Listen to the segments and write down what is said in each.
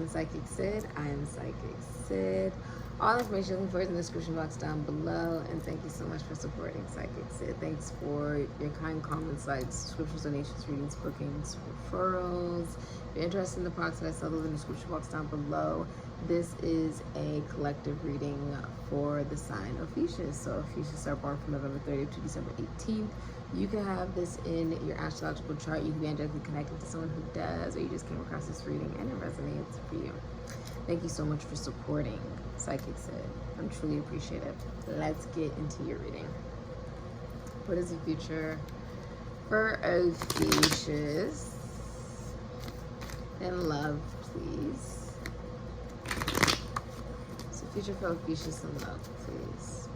becoming Psychic Sid. I am Psychic Sid. All information looking for is in the description box down below. And thank you so much for supporting Psychic Sid. Thanks for your kind comments, like subscriptions, donations, readings, bookings, referrals. If you're interested in the products that I sell, those in the description box down below. This is a collective reading for the sign of OPHIUCHUS. So OPHIUCHUS are born from November 30th to December 18th. You can have this in your astrological chart. You can be energetically connected to someone who does, or you just came across this reading and it resonates for you. Thank you so much for supporting Psychic Sid. I'm truly appreciate it. Let's get into your reading. What is the future for OPHIUCHUS? And love, please. So future for OPHIUCHUS and love, please.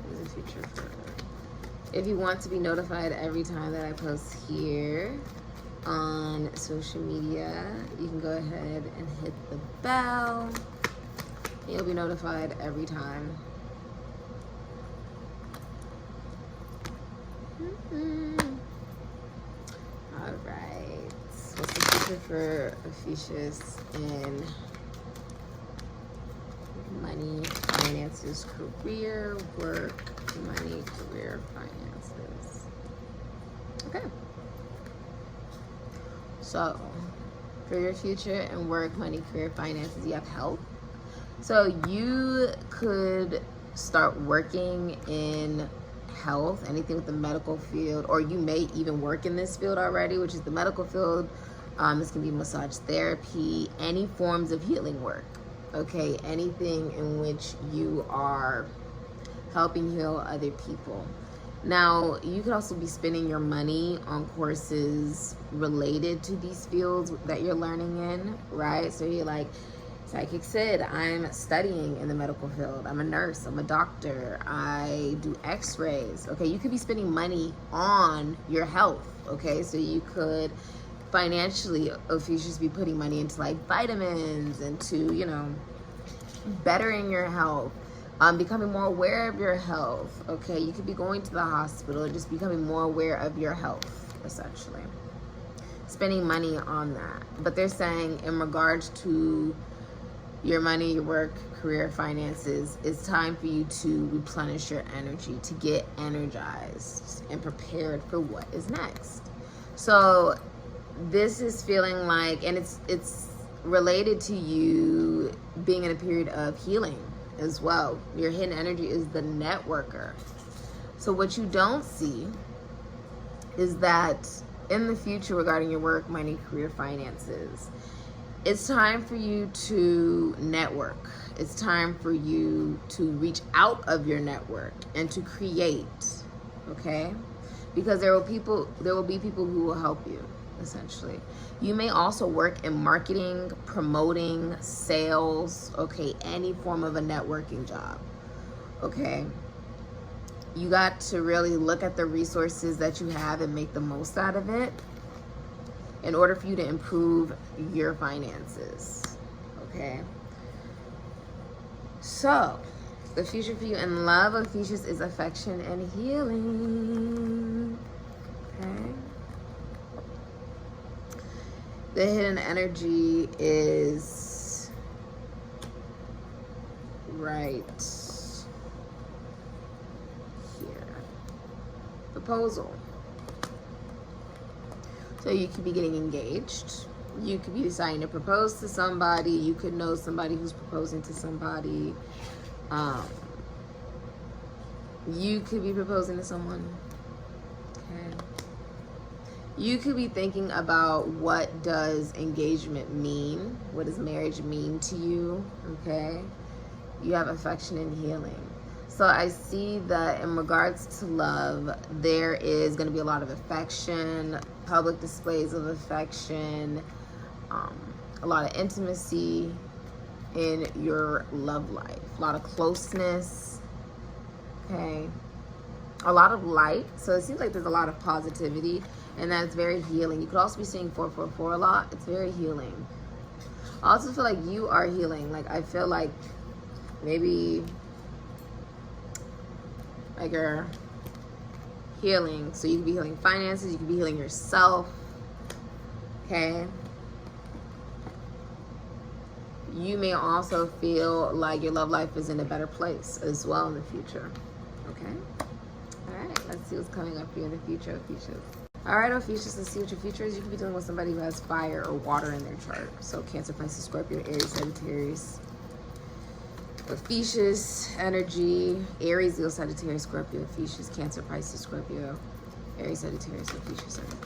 What is the future for her? If you want to be notified every time that I post here on social media, you can go ahead and hit the bell. You'll be notified every time. All right. What's the future for OPHIUCHUS in money, finances, career, work, money, career, finances? Okay. So, for your future and work, money, career, finances, you have health. So you could start working in health, anything with the medical field, or you may even work in this field already, which is the medical field. This can be massage therapy, any forms of healing work. Okay, anything in which you are helping heal other people. Now, you could also be spending your money on courses related to these fields that you're learning in, right? So you're like, Psychic Sid, I'm studying in the medical field. I'm a nurse, I'm a doctor, I do x-rays. Okay, you could be spending money on your health, okay? So you could financially, OPHIUCHUS, be putting money into like vitamins, into, you know, bettering your health. Becoming more aware of your health, okay? You could be going to the hospital, just becoming more aware of your health, essentially. Spending money on that. But they're saying in regards to your money, your work, career, finances, it's time for you to replenish your energy, to get energized and prepared for what is next. So this is feeling like, and it's related to you being in a period of healing as well. Your hidden energy is the networker. So what you don't see is that in the future, regarding your work, money, career, finances, it's time for you to network. It's time for you to reach out of your network and to create, okay? Because there will be people who will help you, essentially. You may also work in marketing, promoting, sales, okay, any form of a networking job, okay? You got to really look at the resources that you have and make the most out of it in order for you to improve your finances, okay? So, the future for you in love, OPHIUCHUS, is affection and healing, okay? The hidden energy is right here. Proposal. So you could be getting engaged. You could be deciding to propose to somebody. You could know somebody who's proposing to somebody. You could be proposing to someone. Okay. You could be thinking about, what does engagement mean? What does marriage mean to you? Okay. You have affection and healing. So I see that in regards to love, there is going to be a lot of affection, public displays of affection, a lot of intimacy in your love life, a lot of closeness, okay, a lot of light. So it seems like there's a lot of positivity, and that's very healing. You could also be seeing 444 a lot. It's very healing. I also feel like you are healing. Like, I feel like maybe like you're healing. So you could be healing finances, you could be healing yourself, Okay. You may also feel like your love life is in a better place as well in the future. Okay. All right. Let's see what's coming up for you in the future, Ophiuchus. All right, Ophiuchus, let's see what your future is. You could be dealing with somebody who has fire or water in their chart. So Cancer, Pisces, Scorpio, Aries, Sagittarius. Ophiuchus energy, Aries, Leo, Sagittarius, Scorpio, Ophiuchus, Cancer, Pisces, Scorpio, Aries, Sagittarius, Ophiuchus energy.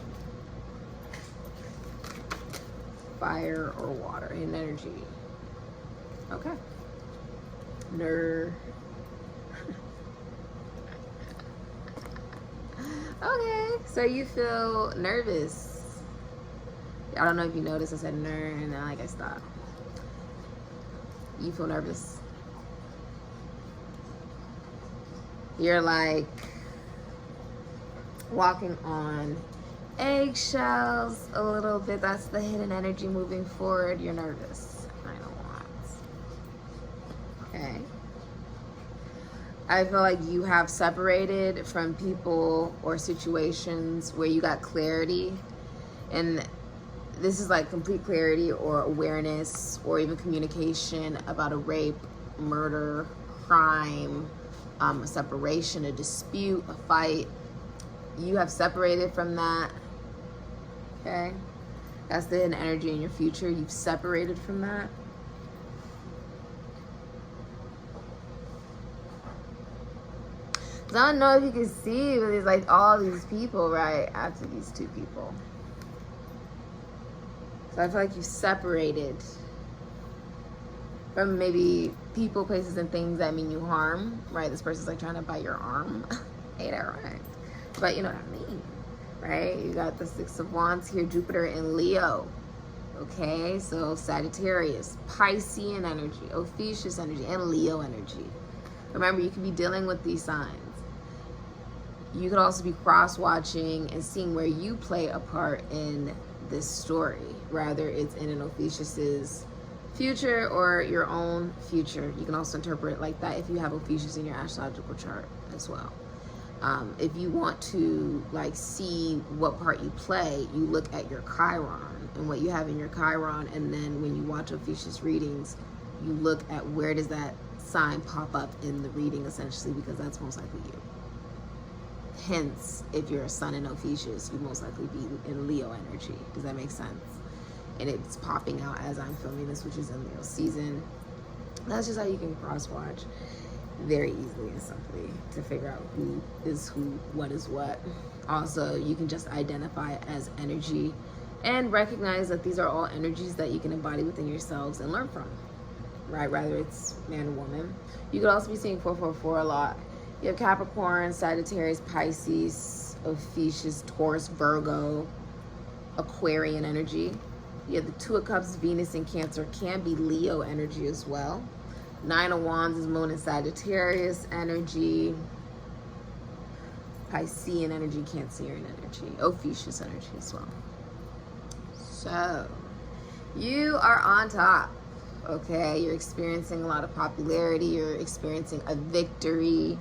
Fire or water in energy. Okay. Okay, so you feel nervous. I don't know if you noticed I said ner and then like I stopped. You feel nervous. You're like walking on eggshells a little bit. That's the hidden energy moving forward. You're nervous. I don't want. Okay. I feel like you have separated from people or situations where you got clarity, and this is like complete clarity or awareness or even communication about a rape, murder, crime, a separation, a dispute, a fight. You have separated from that. Okay, that's the hidden energy in your future. You've separated from that. So I don't know if you can see, but there's like all these people right after these two people. So I feel like you've separated from maybe people, places, and things that mean you harm, right? This person's like trying to bite your arm. Ain't that right? But you know what I mean, right? You got the Six of Wands here, Jupiter in Leo. Okay, so Sagittarius, Piscean energy, Ophiuchus energy, and Leo energy. Remember, you can be dealing with these signs. You could also be cross-watching and seeing where you play a part in this story. Rather, it's in an Ophiuchus's future or your own future. You can also interpret it like that if you have Ophiuchus in your astrological chart as well. If you want to like see what part you play, you look at your Chiron and what you have in your Chiron, and then when you watch Ophiuchus readings, you look at where does that sign pop up in the reading, essentially, because that's most likely you. Hence, if you're a sun in Ophiuchus, you most likely be in Leo energy. Does that make sense? And it's popping out as I'm filming this, which is in Leo season. That's just how you can cross-watch very easily and simply to figure out who is who, what is what. Also, you can just identify it as energy and recognize that these are all energies that you can embody within yourselves and learn from, right? Whether it's man or woman. You could also be seeing 444 a lot. You have Capricorn, Sagittarius, Pisces, Ophiuchus, Taurus, Virgo, Aquarian energy. You have the Two of Cups, Venus in Cancer, can be Leo energy as well. Nine of Wands is Moon in Sagittarius energy. Piscean energy, Cancerian energy, Ophiuchus energy as well. So, you are on top, okay? You're experiencing a lot of popularity. You're experiencing a victory.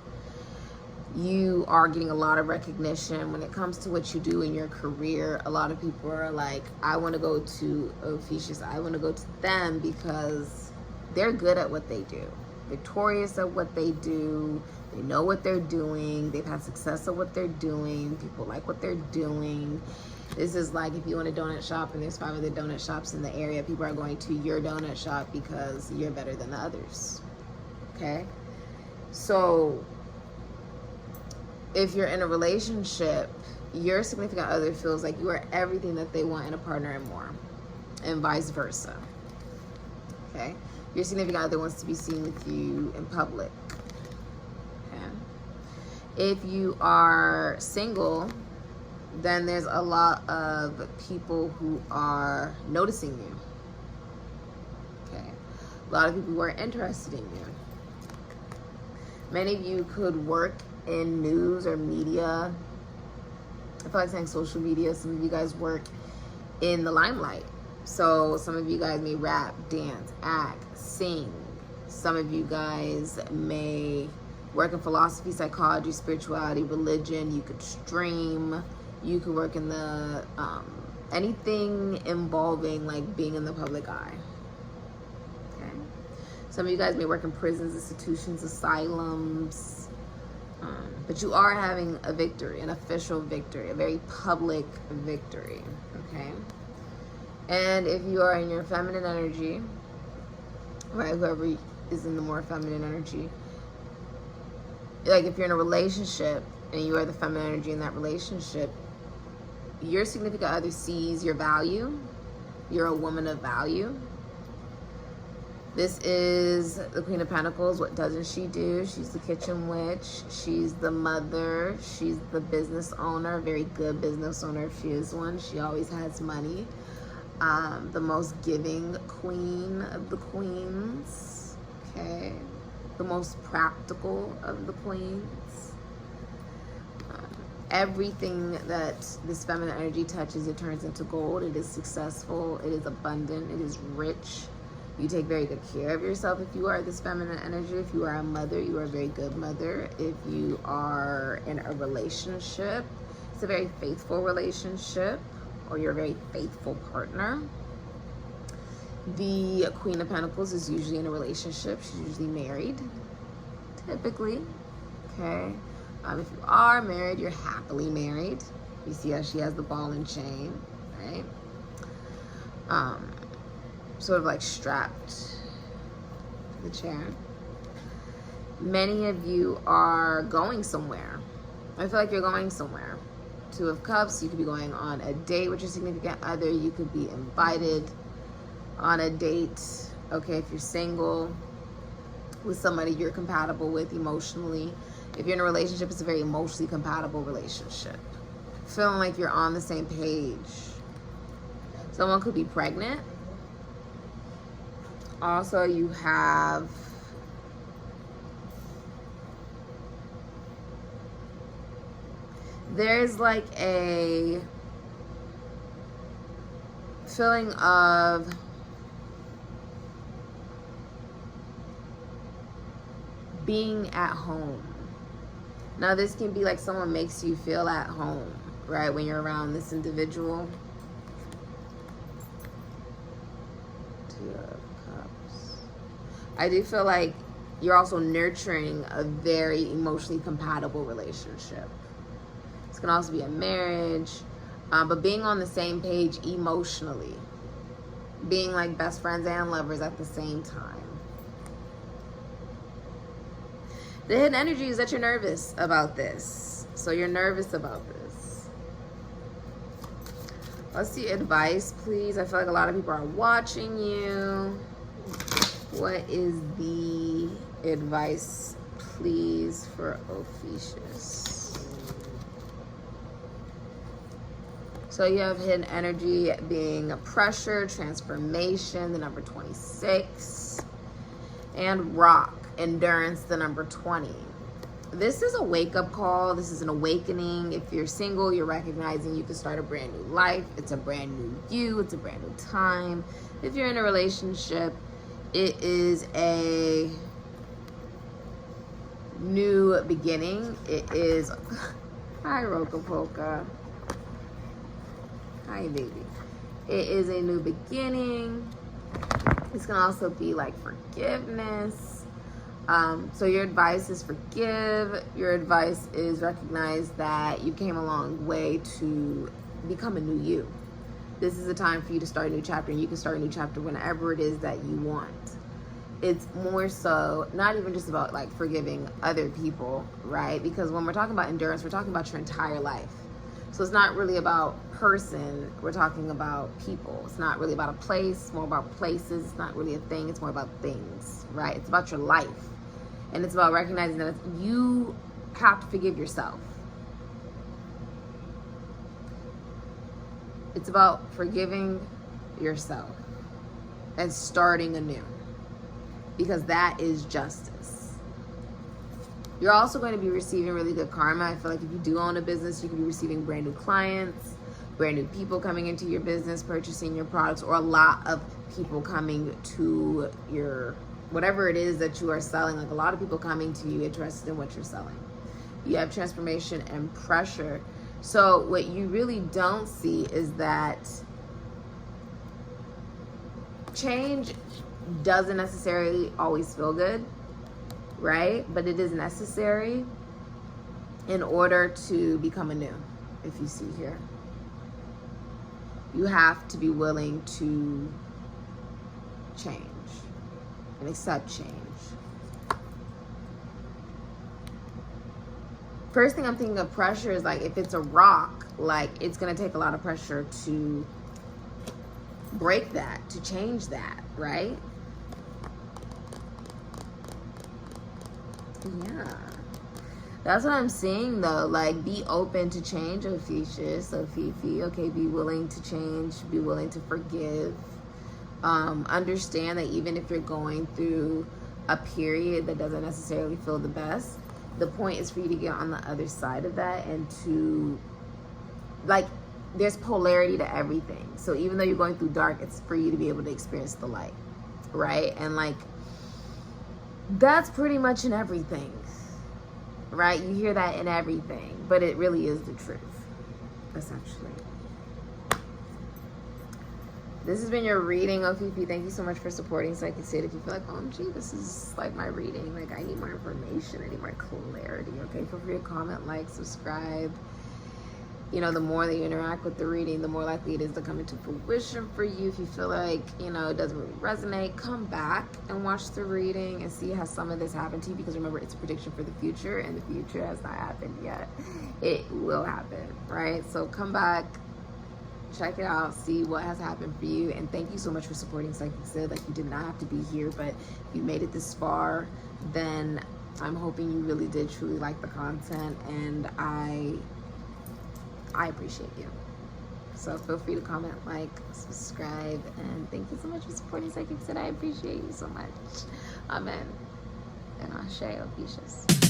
You are getting a lot of recognition when it comes to what you do in your career. A lot of people are like, I want to go to Ophiuchus. I want to go to them because they're good at what they do. Victorious at what they do. They know what they're doing. They've had success at what they're doing. People like what they're doing. This is like if you want a donut shop and there's 5 other donut shops in the area, people are going to your donut shop because you're better than the others. Okay? So if you're in a relationship, your significant other feels like you are everything that they want in a partner and more, and vice versa. Okay? Your significant other wants to be seen with you in public. Okay? If you are single, then there's a lot of people who are noticing you. Okay? A lot of people who are interested in you. Many of you could work in news or media. I feel like saying social media. Some of you guys work in the limelight. So some of you guys may rap, dance, act, sing. Some of you guys may work in philosophy, psychology, spirituality, religion. You could stream. You could work in the anything involving like being in the public eye. Okay. Some of you guys may work in prisons, institutions, asylums, but you are having a victory, an official victory, a very public victory. Okay. And if you are in your feminine energy, right, whoever is in the more feminine energy, like if you're in a relationship and you are the feminine energy in that relationship, your significant other sees your value. You're a woman of value. This is the Queen of Pentacles. What doesn't she do? She's the kitchen witch. She's the mother. She's the business owner, very good business owner if she is one. She always has money. The most giving queen of the queens. Okay. The most practical of the queens. Everything that this feminine energy touches, it turns into gold. It is successful. It is abundant. It is rich. You take very good care of yourself if you are this feminine energy. If you are a mother, you are a very good mother. If you are in a relationship, it's a very faithful relationship, or you're a very faithful partner. The Queen of Pentacles is usually in a relationship. She's usually married, typically. Okay. If you are married, you're happily married. You see how she has the ball and chain, right? Sort of like strapped to the chair. Many of you are going somewhere. I feel like you're going somewhere. Two of Cups, you could be going on a date with your significant other. You could be invited on a date, okay, if you're single, with somebody you're compatible with emotionally. If you're in a relationship, it's a very emotionally compatible relationship. Feeling like you're on the same page. Someone could be pregnant. Also, you have there's like a feeling of being at home. Now, this can be like someone makes you feel at home, right, when you're around this individual. Two of Cups. I do feel like you're also nurturing a very emotionally compatible relationship. This can also be a marriage, but being on the same page emotionally. Being like best friends and lovers at the same time. The hidden energy is that you're nervous about this. So you're nervous about this. Let's see advice, please. I feel like a lot of people are watching you. What is the advice, please, for OPHIUCHUS? So you have hidden energy being pressure, transformation, the number 26, and rock. Endurance, the number 20. This is a wake-up call. This is an awakening. If you're single, you're recognizing you can start a brand new life. It's a brand new you. It's a brand new time. If you're in a relationship, it is a new beginning. It is... Hi, Roka Polka. Hi, baby. It is a new beginning. This can also be like forgiveness. So your advice is forgive. Your advice is recognize that you came a long way to become a new you. This is a time for you to start a new chapter, and you can start a new chapter whenever it is that you want. It's more so not even just about like forgiving other people, right? Because when we're talking about endurance, we're talking about your entire life. So it's not really about person, we're talking about people. It's not really about a place, it's more about places. It's not really a thing, it's more about things, right? It's about your life. And it's about recognizing that you have to forgive yourself. It's about forgiving yourself and starting anew, because that is justice. You're also going to be receiving really good karma. I feel like if you do own a business, you could be receiving brand new clients, brand new people coming into your business, purchasing your products, or a lot of people coming to your whatever it is that you are selling. Like a lot of people coming to you interested in what you're selling. You have transformation and pressure. So what you really don't see is that change doesn't necessarily always feel good, right? But it is necessary in order to become anew. If you see here, you have to be willing to change and accept change. First thing I'm thinking of pressure is like, if it's a rock, like it's gonna take a lot of pressure to break that, to change that, right? Yeah, that's what I'm seeing though. Like, be open to change, Ophiuchus, Ophiuchi. Okay, be willing to change, be willing to forgive. Understand that even if you're going through a period that doesn't necessarily feel the best, the point is for you to get on the other side of that and to, like, there's polarity to everything. So even though you're going through dark, it's for you to be able to experience the light, right? And like, that's pretty much in everything, right? You hear that in everything, but it really is the truth, essentially. This has been your reading, Ophiuchi. Thank you so much for supporting SIKIKSYD. If you feel like, OMG, this is like my reading, like I need more information, I need more clarity, okay? Feel free to comment, like, subscribe. You know, the more that you interact with the reading, the more likely it is to come into fruition for you. If you feel like, you know, it doesn't really resonate, come back and watch the reading and see how some of this happened to you, because remember, it's a prediction for the future, and the future has not happened yet. It will happen, right? So come back, check it out, see what has happened for you. And thank you so much for supporting SIKIKSYD. Like, you did not have to be here, but if you made it this far, then I'm hoping you really did truly like the content, and I appreciate you. So feel free to comment, like, subscribe, and thank you so much for supporting SIKIKSYD. I appreciate you so much. Amen. And Ashe, OPHIUCHUS.